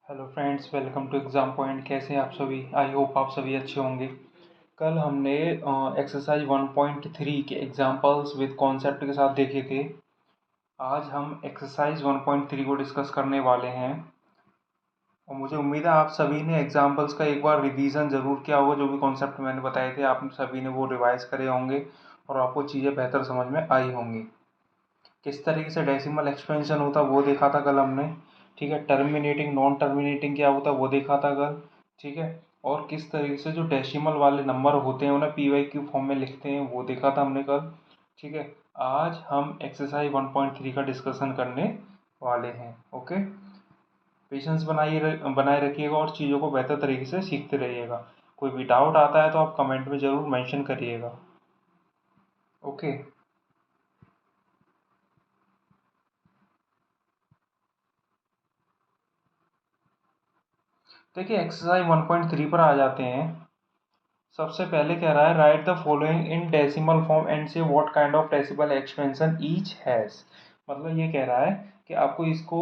Hello friends, welcome to exam point. कैसे हैं आप सभी? आई होप आप सभी अच्छे होंगे। कल हमने एक्सरसाइज 1.3 के एग्जांपल्स विद कॉन्सेप्ट के साथ देखे थे। आज हम एक्सरसाइज 1.3 को डिस्कस करने वाले हैं और मुझे उम्मीद है आप सभी ने एग्जांपल्स का एक बार रिवीजन ज़रूर किया होगा। जो भी कॉन्सेप्ट मैंने बताए थे आप सभी ने वो रिवाइज करे होंगे और आपको चीज़ें बेहतर समझ में आई होंगी। किस तरीके से डेसिमल एक्सपेंशन होता वो देखा था कल हमने। ठीक है, टर्मिनेटिंग नॉन टर्मिनेटिंग क्या होता वो देखा था कल। ठीक है, और किस तरीके से जो डेसिमल वाले नंबर होते हैं उन्हें पी वाई क्यू फॉर्म में लिखते हैं वो देखा था हमने कल। ठीक है, आज हम एक्सरसाइज 1.3 का डिस्कशन करने वाले हैं। ओके, पेशेंस बनाए रखिएगा और चीज़ों को बेहतर तरीके से सीखते रहिएगा। कोई भी डाउट आता है तो आप कमेंट में ज़रूर मेंशन करिएगा। ओके, देखिए एक्सरसाइज 1.3 पर आ जाते हैं। सबसे पहले कह रहा है write the following in decimal form and say what kind of decimal expansion each has. मतलब ये कह रहा है कि आपको इसको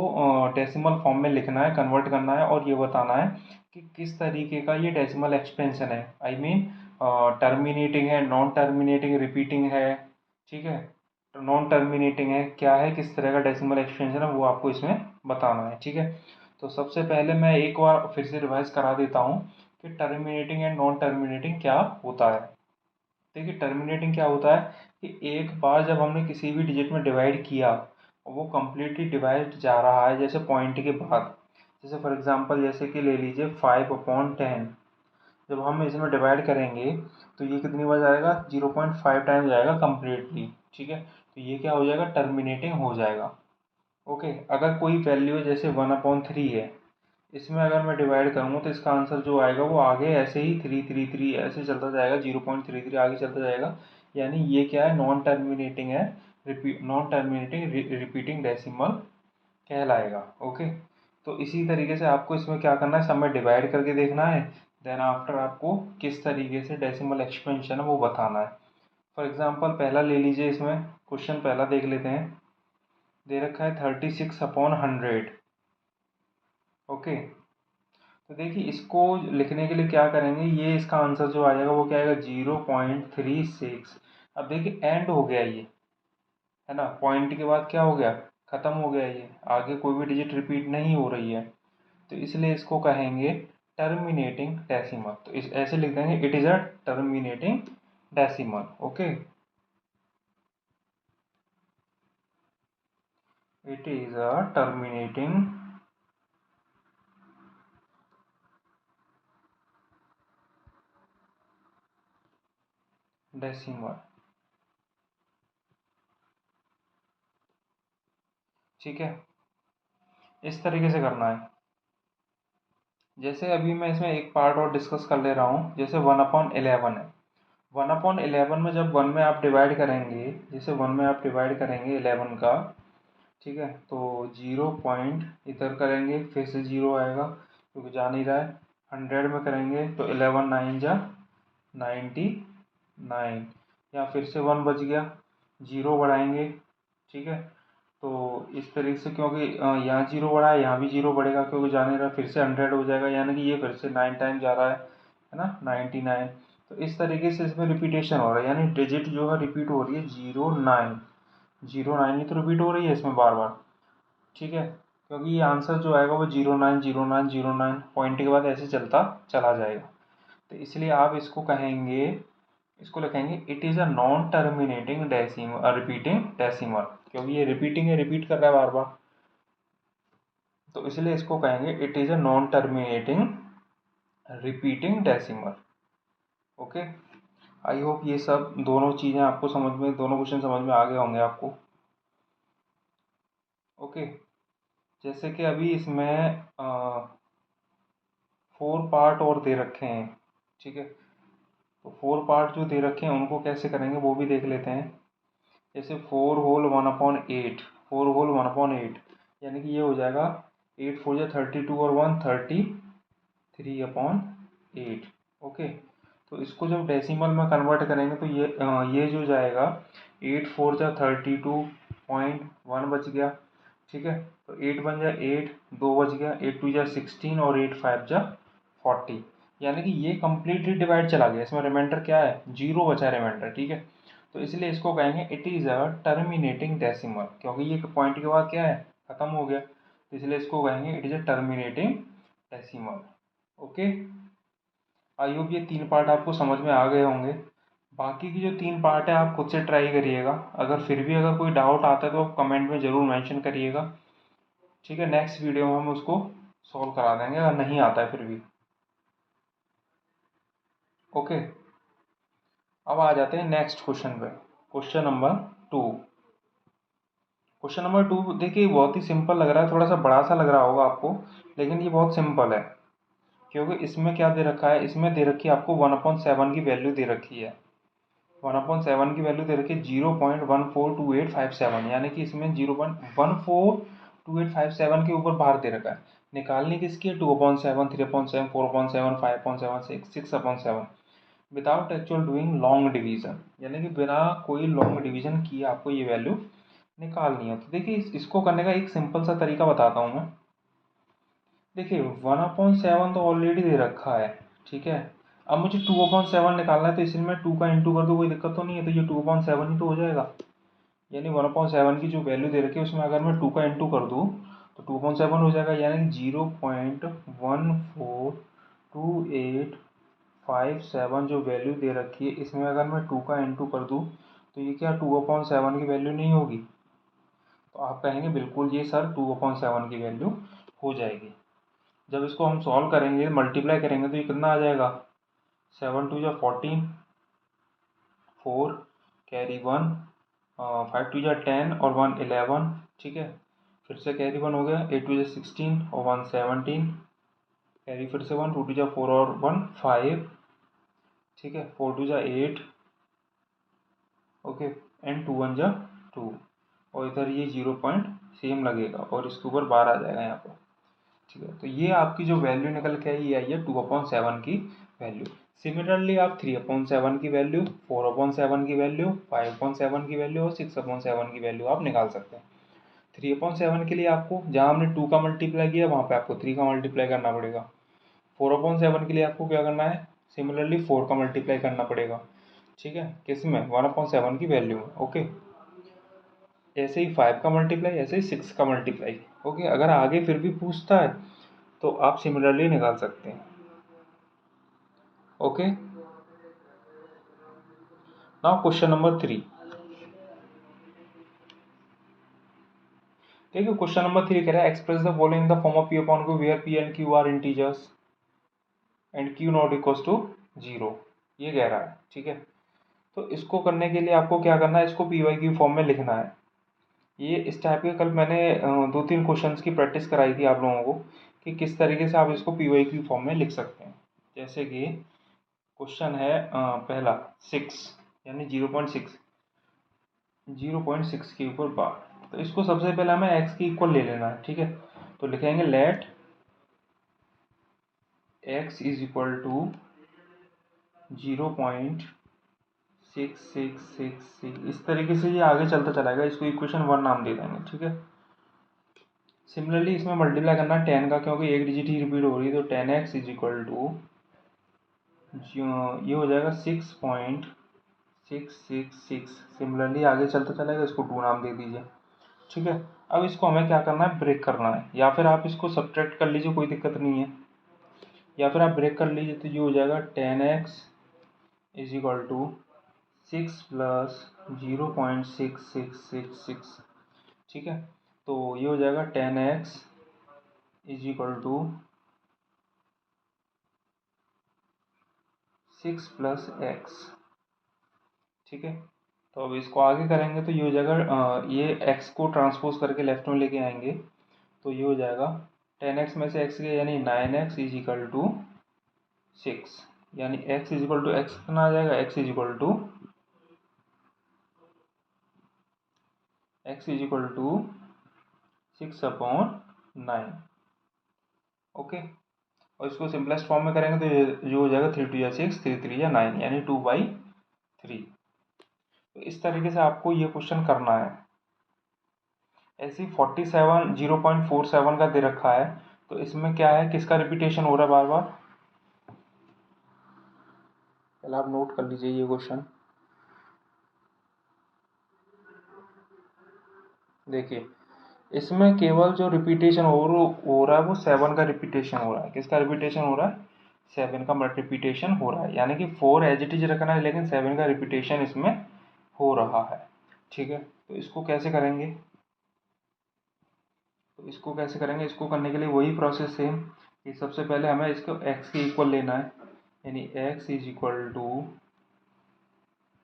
डेसिमल फॉर्म में लिखना है, कन्वर्ट करना है और ये बताना है कि किस तरीके का ये डेसिमल एक्सपेंशन है। आई मीन टर्मिनेटिंग है, नॉन टर्मिनेटिंग, रिपीटिंग है। ठीक है, तो नॉन टर्मिनेटिंग है क्या है, किस तरह का डेसिमल एक्सपेंशन है वो आपको इसमें बताना है। ठीक है, तो सबसे पहले मैं एक बार फिर से रिवाइज करा देता हूँ कि टर्मिनेटिंग एंड नॉन टर्मिनेटिंग क्या होता है। देखिए टर्मिनेटिंग क्या होता है कि एक बार जब हमने किसी भी डिजिट में डिवाइड किया और वो कम्प्लीटली डिवाइड जा रहा है जैसे पॉइंट के बाद, जैसे फॉर एग्जांपल जैसे कि ले लीजिए 5/10। जब हम इसमें डिवाइड करेंगे तो ये कितनी बार जाएगा, 0.5 टाइम जाएगा कम्प्लीटली। ठीक है, तो ये क्या हो जाएगा, टर्मिनेटिंग हो जाएगा। ओके, अगर कोई वैल्यू जैसे 1/3 है, इसमें अगर मैं डिवाइड करूँगा तो इसका आंसर जो आएगा वो आगे ऐसे ही 333 ऐसे चलता जाएगा, 0.33 आगे चलता जाएगा। यानी ये क्या है, नॉन टर्मिनेटिंग है, नॉन टर्मिनेटिंग रिपीटिंग डेसिमल कहलाएगा। ओके, तो इसी तरीके से आपको इसमें क्या करना है, सब में डिवाइड करके देखना है। देन आफ्टर आपको किस तरीके से डेसिमल एक्सपेंशन है वो बताना है। फॉर एग्जाम्पल पहला ले लीजिए, इसमें क्वेश्चन पहला देख लेते हैं। दे रखा है 36/100। ओके, तो देखिए इसको लिखने के लिए क्या करेंगे, ये इसका आंसर जो आ जाएगा वो क्या आएगा, 0.36। अब देखिए एंड हो गया ये, है ना, पॉइंट के बाद क्या हो गया, खत्म हो गया, ये आगे कोई भी डिजिट रिपीट नहीं हो रही है। तो इसलिए इसको कहेंगे टर्मिनेटिंग डेसिमल। तो इस ऐसे लिख देंगे, it is a terminating decimal. Okay, it is a terminating decimal. ठीक है, इस तरीके से करना है। जैसे अभी मैं इसमें एक पार्ट और डिस्कस कर ले रहा हूँ, जैसे 1/11 है। 1/11 में जब वन में आप डिवाइड करेंगे, जैसे वन में आप डिवाइड करेंगे 11 का, ठीक है, तो 0 इधर करेंगे फिर से 0 आएगा क्योंकि जा नहीं रहा है। 100 में करेंगे तो 11 9 जा 99, या फिर से 1 बच गया, 0 बढ़ाएंगे। ठीक है, तो इस तरीके से क्योंकि यहाँ 0 बढ़ा है यहाँ भी 0 बढ़ेगा क्योंकि जा नहीं रहा, फिर से 100 हो जाएगा, यानी कि ये फिर से 9 टाइम जा रहा है ना, 99। तो इस तरीके से इसमें रिपीटेशन हो रहा है, यानी डिजिट जो है रिपीट हो रही है, 0 9 0 9 ही तो रिपीट हो रही है इसमें बार बार। ठीक है, क्योंकि ये आंसर जो आएगा वो 0 9 0 9 0 9 पॉइंट के बाद ऐसे चलता चला जाएगा। तो इसलिए आप इसको कहेंगे, इसको लिखेंगे it is a non terminating decimal, repeating decimal, क्योंकि ये रिपीटिंग है, रिपीट कर रहा है बार बार। तो इसलिए इसको कहेंगे it is a non terminating repeating decimal. Okay, I hope ये सब दोनों चीज़ें आपको समझ में, दोनों क्वेश्चन समझ में आ गए होंगे आपको। ओके, जैसे कि अभी इसमें 4 पार्ट और दे रखे हैं। ठीक है, तो 4 पार्ट जो दे रखे हैं उनको कैसे करेंगे वो भी देख लेते हैं। जैसे 4 होल 1/8, 4 होल 1/8, यानी कि ये हो जाएगा 8 4 या 32 और 1 33/8। ओके, तो इसको जब डेसिमल में कन्वर्ट करेंगे तो ये जो जाएगा 8 4 जा 32.1 बच गया, ठीक है, तो 8 बन जा 8, 2 बच गया, 8 2 जा 16 और 8 5 जा 40, यानी कि ये कम्प्लीटली डिवाइड चला गया, इसमें रिमाइंडर क्या है, जीरो बचा रिमाइंडर। ठीक है, तो इसलिए इसको कहेंगे it is a terminating decimal, क्योंकि ये पॉइंट के बाद क्या है, खत्म हो गया, तो इसलिए इसको कहेंगे it is a terminating decimal. Okay, I hope ये 3 पार्ट आपको समझ में आ गए होंगे। बाकी की जो 3 पार्ट है आप खुद से ट्राई करिएगा, अगर फिर भी अगर कोई डाउट आता है तो आप कमेंट में ज़रूर मेंशन करिएगा। ठीक है, नेक्स्ट वीडियो में हम उसको सॉल्व करा देंगे अगर नहीं आता है फिर भी। ओके, अब आ जाते हैं नेक्स्ट क्वेश्चन पे। Question number 2। क्वेश्चन नंबर 2 देखिए बहुत ही सिंपल लग रहा है, थोड़ा सा बड़ा सा लग रहा होगा आपको, लेकिन ये बहुत सिंपल है, क्योंकि इसमें क्या दे रखा है, इसमें दे रखी है आपको 1/7 की वैल्यू दे रखी है। 1/7 की वैल्यू दे रखी है 0.142857, यानी कि इसमें 0.142857 के ऊपर बाहर दे रखा है। निकालनी किसकी है, 2/7, 3/7, 4/7, 5/7, 6/7 without actual doing long division, यानी कि बिना कोई लॉन्ग डिवीजन किए आपको ये वैल्यू निकालनी है। तो देखिए इसको करने का एक सिंपल सा तरीका बताता हूँ मैं। देखिए 1/7 तो ऑलरेडी दे रखा है, ठीक है, अब मुझे 2/7 निकालना है, तो इसमें 2 का इंटू कर दो, कोई दिक्कत तो नहीं है, तो ये 2/7 ही तो हो जाएगा। यानी 1/7 की जो वैल्यू दे रखी है उसमें अगर मैं 2 का इंटू कर दूँ तो 2/7 हो जाएगा, यानी 0.142857 जो वैल्यू दे रखी है, इसमें अगर मैं 2 का इंटू कर दूँ तो ये क्या 2/7 की वैल्यू नहीं होगी। तो आप कहेंगे बिल्कुल ये सर 2/7 की वैल्यू हो जाएगी। जब इसको हम सॉल्व करेंगे, मल्टीप्लाई करेंगे, तो ये कितना आ जाएगा, 7 2 जा 14, 4 कैरी 1, 5 2 जा 10 और 1 11, ठीक है, फिर से कैरी 1 हो गया, 8 2 जा 16 और 1 17, कैरी फिर से 1, 2 2 जा 4 और 1 5, ठीक है, 4 2 जा 8, ओके, एंड 2 1 जा 2, और इधर ये 0 पॉइंट सेम लगेगा और इसके ऊपर बार आ जाएगा यहाँ पर। ठीक है, तो ये आपकी जो वैल्यू निकल के आई ये आई है 2/7 की वैल्यू। सिमिलरली आप 3/7 की वैल्यू, 4/7 की वैल्यू, 5/7 की वैल्यू और 6/7 की वैल्यू आप निकाल सकते हैं। 3/7 के लिए आपको जहाँ हमने 2 का मल्टीप्लाई किया वहाँ पे आपको 3 का मल्टीप्लाई करना पड़ेगा। 4/7 के लिए आपको क्या करना है, सिमिलरली 4 का मल्टीप्लाई करना पड़ेगा। ठीक है, किस में, 1/7 की वैल्यू में। ओके, ऐसे ही 5 का मल्टीप्लाई, ऐसे ही 6 का मल्टीप्लाई। ओके, अगर आगे फिर भी पूछता है तो आप सिमिलरली निकाल सकते हैं। Okay, now question number 3। देखिए क्वेश्चन नंबर 3 कह रहा है express the following the form of P upon Q where P and Q are integers and Q not equals to 0, ये कह रहा है। ठीक है, तो इसको करने के लिए आपको क्या करना है, इसको पी वाई क्यू फॉर्म में लिखना है। ये इस टाइप के कल मैंने 2-3 क्वेश्चंस की प्रैक्टिस कराई थी आप लोगों को कि किस तरीके से आप इसको पी वाई क्यू फॉर्म में लिख सकते हैं। जैसे कि क्वेश्चन है पहला 6, यानी 0.6 के ऊपर बार, तो इसको सबसे पहले हमें x की इक्वल ले लेना है। ठीक है, तो लिखेंगे let x is equal to 0.6666, इस तरीके से ये आगे चलता चलाएगा, इसको इक्वेशन 1 नाम दे देंगे। ठीक है, सिमिलरली इसमें मल्टीप्लाई करना 10 का, क्योंकि एक डिजिट ही रिपीट हो रही है, तो 10x इज इक्वल टू ये हो जाएगा 6.666। सिमिलरली आगे चलता चलेगा, इसको 2 नाम दे दीजिए। ठीक है, अब इसको हमें क्या करना है, ब्रेक करना है, या फिर आप इसको सब्ट्रैक्ट कर लीजिए, कोई दिक्कत नहीं है, या फिर आप ब्रेक कर लीजिए, तो ये हो जाएगा 10x is equal to 6 plus 0.6666। ठीक है, तो ये हो जाएगा 10x is equal to 6 plus x। ठीक है, तो अब इसको आगे करेंगे तो ये हो जाएगा ये x को ट्रांसपोज करके लेफ्ट में लेके आएंगे, तो ये हो जाएगा 10x में से x गया, यानी 9x इज इक्वल टू 6, यानी x is equal to X कितना आ जाएगा, x is equal to 6/9। Okay, और इसको सिंपलेस्ट फॉर्म में करेंगे तो ये हो जाएगा 3 2 या 6, 3 3 या 9, यानी 2/3। तो इस तरीके से आपको ये क्वेश्चन करना है। ऐसे ही 47 0.47 का दे रखा है, तो इसमें क्या है, किसका रिपीटेशन हो रहा है बार बार। पहले आप नोट कर लीजिए ये क्वेश्चन। देखिए, इसमें केवल जो रिपीटेशन हो रहा है वो 7 का रिपीटेशन हो रहा है। किसका रिपीटेशन हो रहा है, 7 का रिपीटेशन हो रहा है, यानी कि 4 एज इट इज रखना है, लेकिन 7 का रिपीटेशन इसमें हो रहा है। ठीक है, तो इसको कैसे करेंगे, इसको करने के लिए वही प्रोसेस सेम, कि सबसे पहले हमें इसको x के इक्वल लेना है, यानी x is equal to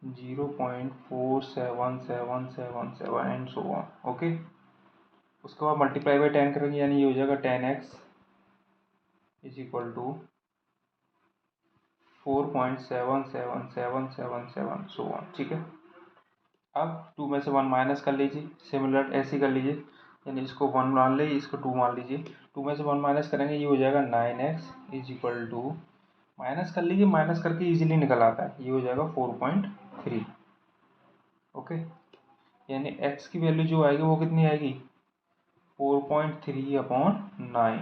0.47777 and so on. Okay, उसके बाद मल्टीप्लाई बाई 10 करेंगे, यानी ये हो जाएगा 10x is equal to 4.77777 so on. ठीक है, अब 2 में से 1 माइनस कर लीजिए, सिमिलर ऐसे कर लीजिए, यानी इसको 1 मान लीजिए, इसको 2 मान लीजिए। 2 में से 1 माइनस करेंगे, ये हो जाएगा 9x is equal to, minus कर लीजिए, माइनस करके इजीली निकल आता है, ये हो जाएगा 4.3। ओके, यानी x की वैल्यू जो आएगी वो कितनी आएगी, 4.3/9।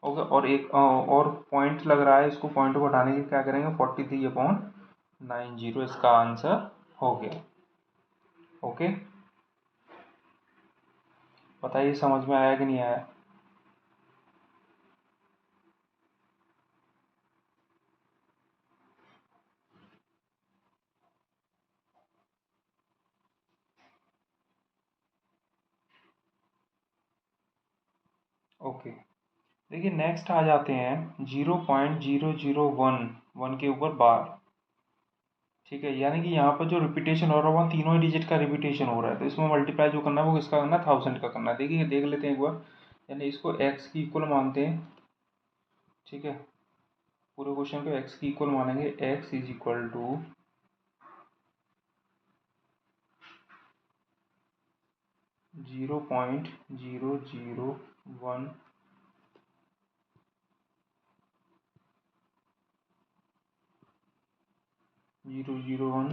ओके, और एक और पॉइंट लग रहा है, इसको पॉइंट को हटाने के क्या करेंगे, 43/90, इसका आंसर हो गया। ओके, बताइए समझ में आया कि नहीं आया। ओके, देखिए नेक्स्ट आ जाते हैं 0.0011 के ऊपर बार। ठीक है, यानी कि यहाँ पर जो रिपीटेशन हो रहा है वहाँ तीनों ही डिजिट का रिपीटेशन हो रहा है, तो इसमें मल्टीप्लाई जो करना है वो किसका करना है, 1000 का करना है। देखिए देख लेते हैं एक बार, यानी इसको x की इक्वल मानते हैं। ठीक है, पूरे क्वेश्चन को x की इक्वल मानेंगे, x इज इक्वल टू 0.001 001।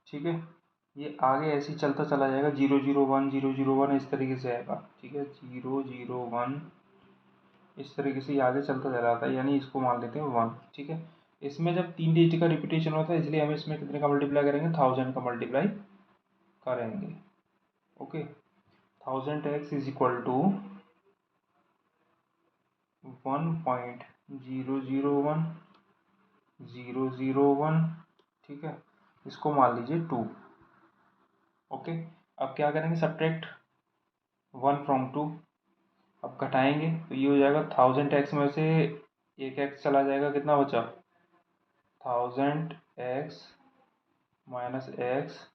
ठीक है, ये आगे ऐसे ही चलता चला जाएगा, 001 इस तरीके से आएगा। ठीक है, 001 इस तरीके से ये आगे चलता चला जाता है, यानी इसको मान लेते हैं 1। ठीक है, इसमें जब 3 डिजिट का रिपीटेशन होता है, इसलिए हम इसमें कितने का मल्टीप्लाई करेंगे, 1000 का मल्टीप्लाई करेंगे। Okay, 1000x is equal to 1.001001। ठीक है, इसको मान लीजिए 2। ओके, अब क्या करेंगे, सब्ट्रैक्ट 1 फ्रॉम 2। अब घटाएंगे तो ये हो जाएगा 1000x में से एक x चला जाएगा, कितना बचा, 1000x minus X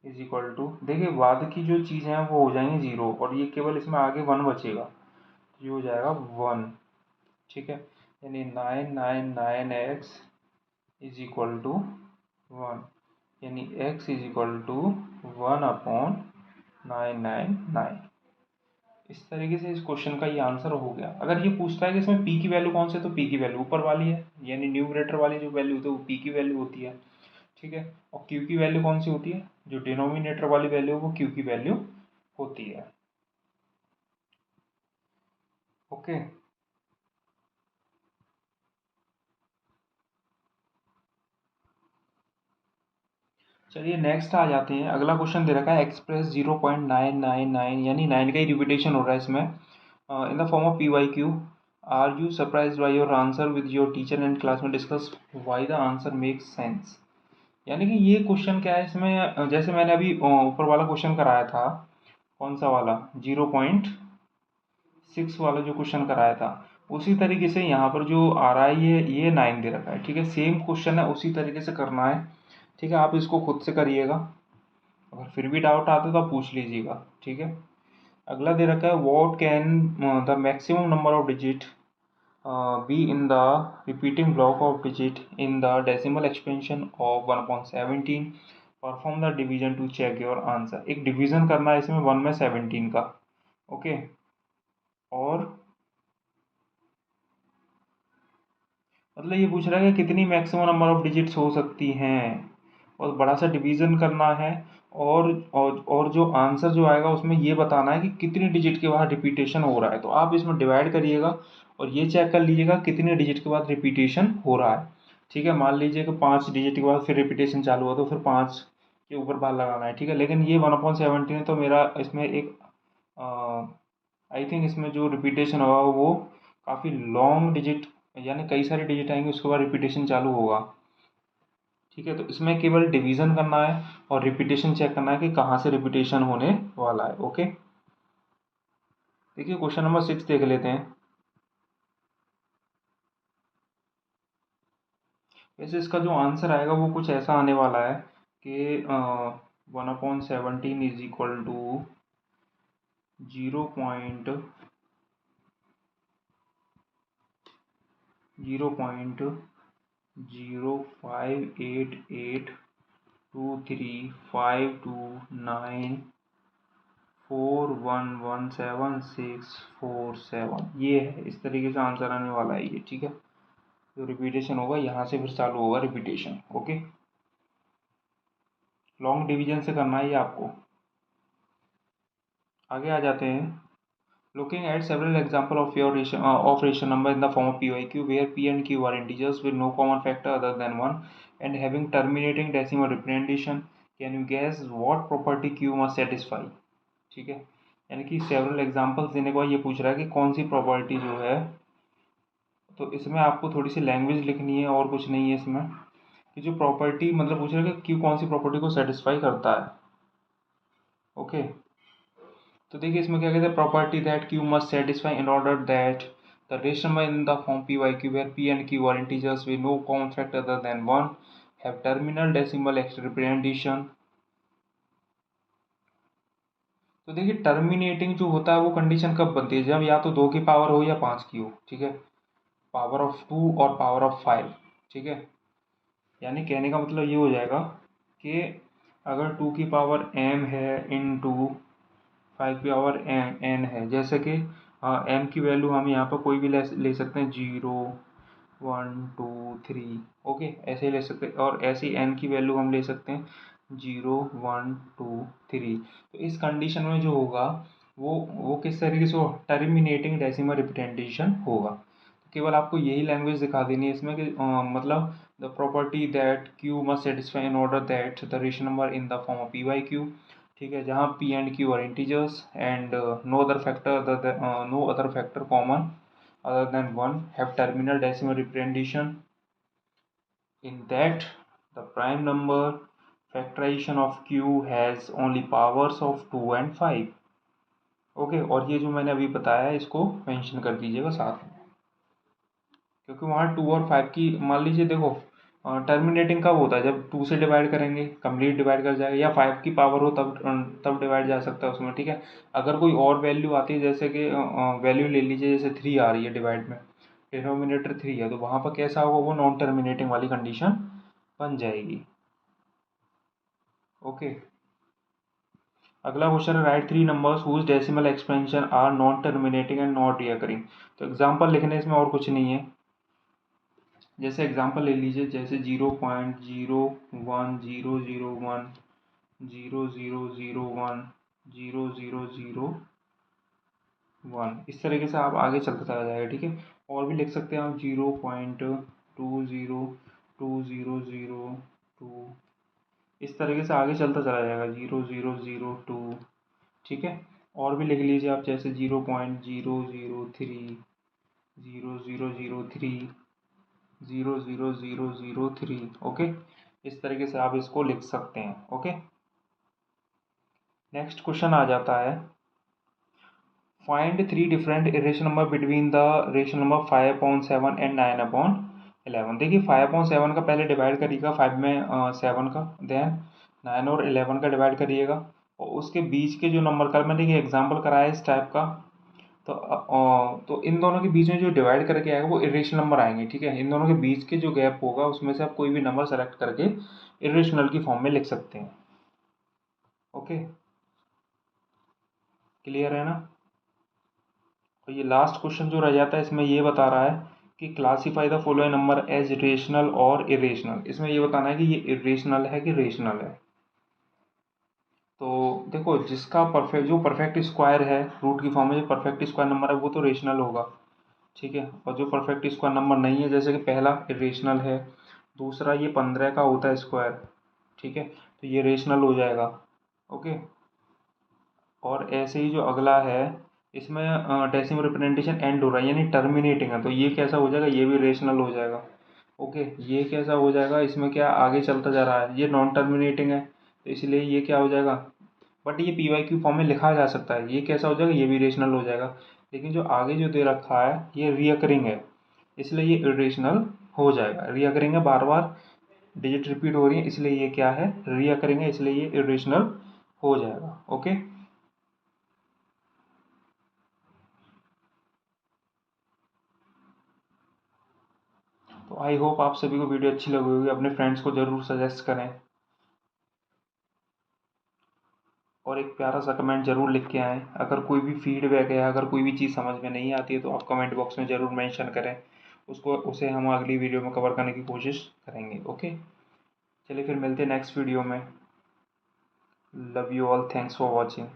is equal to, देखिए बाद की जो चीज़ें हैं वो हो जाएंगी 0, और ये केवल इसमें आगे 1 बचेगा, ये हो जाएगा 1। ठीक है, यानी 999x इज इक्वल टू 1, यानी x इज इक्वल टू 1/999। इस तरीके से इस क्वेश्चन का ये आंसर हो गया। अगर ये पूछता है कि इसमें p की वैल्यू कौन सी है, तो p की वैल्यू ऊपर वाली है, यानी न्यूमरेटर वाली जो वैल्यू होती है वो p की वैल्यू होती है। ठीक है, और q की वैल्यू कौन सी होती है, जो डिनोमिनेटर वाली वैल्यू है वो q की वैल्यू होती है। ओके, चलिए नेक्स्ट आ जाते हैं। अगला क्वेश्चन दे रखा है एक्सप्रेस 0.999, यानी 9 का ही रिपीटेशन हो रहा है इसमें, in the form of PYQ। Are you surprise by your answer with your teacher and class में discuss why the answer makes sense. यानी कि ये क्वेश्चन क्या है इसमें, जैसे मैंने अभी ऊपर वाला क्वेश्चन कराया था, कौन सा वाला, 0.6 वाला जो क्वेश्चन कराया था, उसी तरीके से यहाँ पर जो आ रहा है ये 9 दे रखा है। ठीक है, सेम क्वेश्चन है, उसी तरीके से करना है। ठीक है, आप इसको खुद से करिएगा, अगर फिर भी डाउट आता तो आप पूछ लीजिएगा। ठीक है, अगला दे रखा है what can the maximum number of digit be in the repeating block of digit in the decimal expansion of 1/17। Perform the division to check your answer. एक डिवीजन करना है इसमें 1 में 17 का। ओके, और मतलब ये पूछ रहा है कि कितनी मैक्सिमम नंबर ऑफ डिजिट्स हो सकती हैं, और बड़ा सा डिवीजन करना है, और जो आंसर जो आएगा उसमें ये बताना है कि कितनी डिजिट के बाद रिपीटेशन हो रहा है। तो आप इसमें डिवाइड करिएगा और ये चेक कर लीजिएगा कितने डिजिट के बाद रिपीटेशन हो रहा है। ठीक है, मान लीजिए कि 5 डिजिट के बाद फिर रिपीटेशन चालू हुआ तो फिर 5 के ऊपर बार लगाना है। ठीक है, लेकिन ये 1/17 है तो मेरा इसमें एक आई थिंक इसमें जो रिपीटेशन होगा वो काफ़ी लॉन्ग डिजिट, यानी कई सारे डिजिट आएंगे उसके बाद रिपीटेशन चालू होगा। ठीक है, तो इसमें केवल डिवीजन करना है और रिपीटेशन चेक करना है कि कहाँ से रिपीटेशन होने वाला है। ओके, देखिए क्वेश्चन नंबर 6 देख लेते हैं। वैसे इसका जो आंसर आएगा वो कुछ ऐसा आने वाला है कि 1/17 इज इक्वल टू 0.05888235294117647, ये है, इस तरीके से आंसर आने वाला है ये। ठीक है, जो रिपीटेशन होगा यहाँ से फिर चालू होगा रिपीटेशन। ओके, लॉन्ग डिवीजन से करना है ये आपको। आगे आ जाते हैं। Looking at several examples of your ration number in the form of PYQ, where P and Q are integers with no common factor other than 1 and having terminating decimal representation, can you guess what property Q must satisfy? ठीक है, यानी कि several examples देने के बाद ये पूछ रहा है कि कौन सी प्रॉपर्टी जो है, तो इसमें आपको थोड़ी सी लैंग्वेज लिखनी है और कुछ नहीं है इसमें, कि जो प्रॉपर्टी मतलब पूछ रहा है कि Q कौन सी प्रॉपर्टी को सेटिस्फाई करता है। ओके, तो देखिए इसमें क्या कहते हैं, property that Q must satisfy in order that the rational number in the form P Y Q where P and Q are integers with no common factor other than 1 have terminal decimal representation. तो देखिए terminating जो होता है वो condition कब बनती है, जब या तो 2 की पावर हो या 5 की हो। ठीक है, पावर ऑफ 2 और पावर ऑफ 5। ठीक है, यानी कहने का मतलब ये हो जाएगा कि अगर 2 की पावर m है इन टू 5 की पावर n है, जैसे कि m की वैल्यू हम यहाँ पर कोई भी ले सकते हैं, 0 1 2 3। ओके, ऐसे ही ले सकते हैं, और ऐसे ही n की वैल्यू हम ले सकते हैं 0 1 2 3। तो इस कंडीशन में जो होगा वो किस तरीके से टर्मिनेटिंग डेसिमल रिप्रेजेंटेशन होगा। तो केवल आपको यही लैंग्वेज दिखा देनी है इसमें कि मतलब the property that Q must satisfy in order that the rational number in the form of P Y Q. ठीक है, जहाँ p and q are integers and no other factor common other than 1 have terminal decimal representation, in that the prime number factorization of q has only powers of 2 and 5। Okay, और ये जो मैंने अभी बताया है इसको मेंशन कर दीजिएगा साथ में, क्योंकि वहाँ 2 और 5 की, मान लीजिए देखो टर्मिनेटिंग कब होता है, जब 2 से डिवाइड करेंगे कंप्लीट डिवाइड कर जाएगा, या 5 की पावर हो तब डिवाइड जा सकता है उसमें। ठीक है, अगर कोई और वैल्यू आती है, जैसे कि वैल्यू ले लीजिए जैसे 3 आ रही है डिवाइड में, डिनोमिनेटर 3 है, तो वहाँ पर कैसा होगा, वो नॉन टर्मिनेटिंग वाली कंडीशन बन जाएगी। ओके, अगला क्वेश्चन है, write 3 numbers whose decimal expansion are non terminating and not recurring. तो एग्जाम्पल लिखने इसमें और कुछ नहीं है, जैसे एग्जांपल ले लीजिए, जैसे 0.010001 0001 0001, इस तरीके से आप आगे चलता चला जाएगा। ठीक है, और भी लिख सकते हैं आप 0.202002, इस तरीके से आगे चलता चला जाएगा 0002। ठीक है, और भी लिख लीजिए आप, जैसे 0.003 0003 00003। ओके, इस तरीके से आप इसको लिख सकते हैं। ओके, नेक्स्ट क्वेश्चन आ जाता है, find 3 different irrational number between the rational number 5/7 and 9/11। देखिए 5/7 का पहले डिवाइड करिएगा 5 में 7 का, देन 9 और 11 का डिवाइड करिएगा, और उसके बीच के जो नंबर का मैंने देखिए एग्जाम्पल कराया इस टाइप का, तो इन दोनों के बीच में जो डिवाइड करके आएगा वो इरेशनल नंबर आएंगे। ठीक है, इन दोनों के बीच के जो गैप होगा उसमें से आप कोई भी नंबर सेलेक्ट करके इरेशनल की फॉर्म में लिख सकते हैं। ओके, क्लियर है ना। तो ये लास्ट क्वेश्चन जो रह जाता है इसमें ये बता रहा है कि classify the following number as rational और इरेशनल। इसमें ये बताना है कि ये इरेशनल है कि रेशनल है। देखो जिसका परफेक्ट जो परफेक्ट स्क्वायर है रूट की फॉर्म में जो परफेक्ट स्क्वायर नंबर है वो तो रेशनल होगा, ठीक है। और जो परफेक्ट स्क्वायर नंबर नहीं है, जैसे कि पहला इरेशनल है, दूसरा ये 15 का होता है स्क्वायर, ठीक है, तो ये रेशनल हो जाएगा। ओके। और ऐसे ही जो अगला है, इसमें डेसिमल रिप्रेजेंटेशन एंड हो रहा है यानी टर्मिनेटिंग है, तो ये कैसा हो जाएगा, ये भी रेशनल हो जाएगा। ओके। ये कैसा हो जाएगा, इसमें क्या आगे चलता जा रहा है, ये नॉन टर्मिनेटिंग है, तो इसलिए ये क्या हो जाएगा, बट ये पी वाई क्यू फॉर्म में लिखा जा सकता है, ये कैसा हो जाएगा, ये भी रेशनल हो जाएगा। लेकिन जो आगे जो दे रखा है ये रियकरिंग है, इसलिए ये इरेशनल हो जाएगा। रियकरिंग है, बार बार डिजिट रिपीट हो रही है, इसलिए ये क्या है, रियकरिंग है, इसलिए ये इरेशनल हो जाएगा। ओके। तो आई होप आप सभी को वीडियो अच्छी लगी होगी, अपने फ्रेंड्स को ज़रूर सजेस्ट करें और एक प्यारा सा कमेंट ज़रूर लिख के आएँ। अगर कोई भी फीडबैक है, अगर कोई भी चीज़ समझ में नहीं आती है तो आप कमेंट बॉक्स में ज़रूर मेंशन करें, उसे हम अगली वीडियो में कवर करने की कोशिश करेंगे। ओके। चलिए फिर मिलते हैं नेक्स्ट वीडियो में। Love you all, thanks for watching.